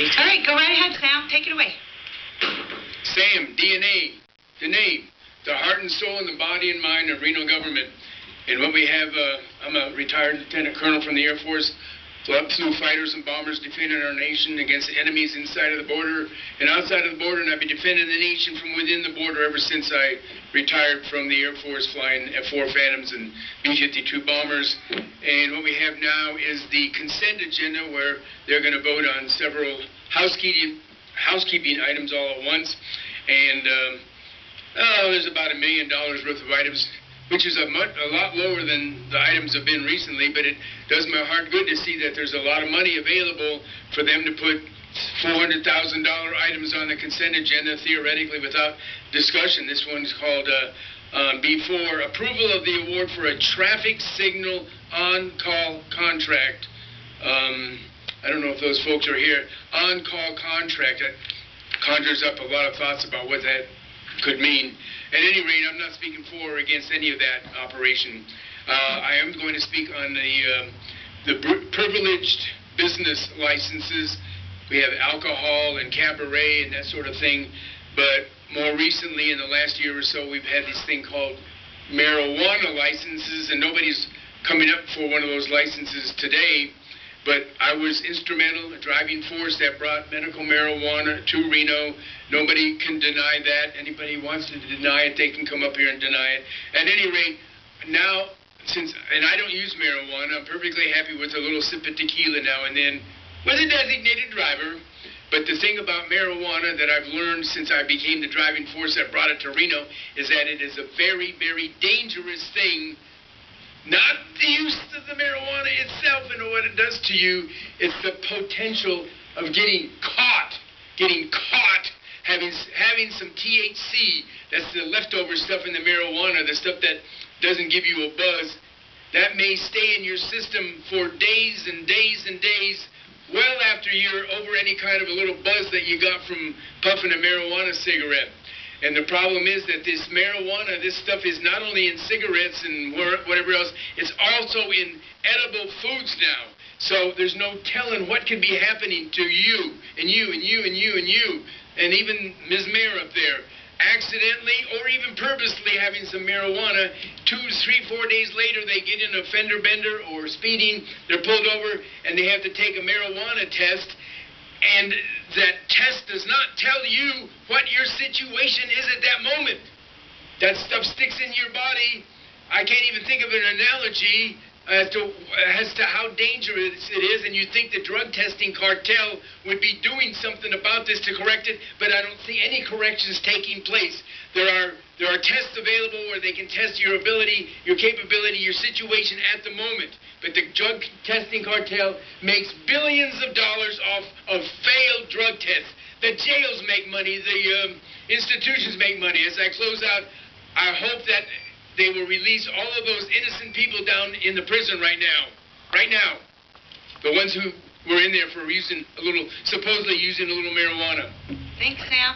All right, go right ahead, Sam. Take it away. Sam, DNA Dehne, the heart and soul and the body and mind of Reno government. And what we have, I'm a retired lieutenant colonel from the Air Force. Flew fighters and bombers defending our nation against enemies inside of the border and outside of the border, and I've been defending the nation from within the border ever since I retired from the Air Force, flying F-4 Phantoms and B-52 bombers. And what we have now is the consent agenda, where they're going to vote on several housekeeping items all at once. And there's about $1 million worth of items, which is a lot lower than the items have been recently, but it does my heart good to see that there's a lot of money available for them to put $400,000 items on the consent agenda, theoretically, without discussion. This one's called B4, approval of the award for a traffic signal on-call contract. I don't know if those folks are here. On-call contract. That conjures up a lot of thoughts about what that could mean. At any rate, I'm not speaking for or against any of that operation. I am going to speak on the privileged business licenses. We have alcohol and cabaret and that sort of thing. But more recently, in the last year or so, we've had this thing called marijuana licenses, and nobody's coming up for one of those licenses today. But I was instrumental, a driving force that brought medical marijuana to Reno. Nobody can deny that. Anybody who wants to deny it, they can come up here and deny it. At any rate, now, and I don't use marijuana, I'm perfectly happy with a little sip of tequila now and then with a designated driver. But the thing about marijuana that I've learned since I became the driving force that brought it to Reno is that it is a very, very dangerous thing. Not the use of the marijuana itself and what it does to you. It's the potential of getting caught, having some THC. That's the leftover stuff in the marijuana, the stuff that doesn't give you a buzz. That may stay in your system for days and days and days, well after you're over any kind of a little buzz that you got from puffing a marijuana cigarette. And the problem is that this marijuana, this stuff is not only in cigarettes and whatever else, it's also in edible foods now. So there's no telling what could be happening to you, and you, and you, and you, and you, and even Ms. Mayor up there, accidentally or even purposely having some marijuana. 2, 3, 4 days later, they get in a fender bender or speeding, they're pulled over, and they have to take a marijuana test. And that test does not tell you what your situation is at that moment. That stuff sticks in your body. I can't even think of an analogy as to how dangerous it is, and you'd think the drug testing cartel would be doing something about this to correct it, but I don't see any corrections taking place. There are tests available where they can test your ability, your capability, your situation at the moment. But the drug testing cartel makes billions of dollars off of failed drug tests. The jails make money. The institutions make money. As I close out, I hope that they will release all of those innocent people down in the prison right now. Right now. The ones who were in there for supposedly using a little marijuana. Thanks, Sam.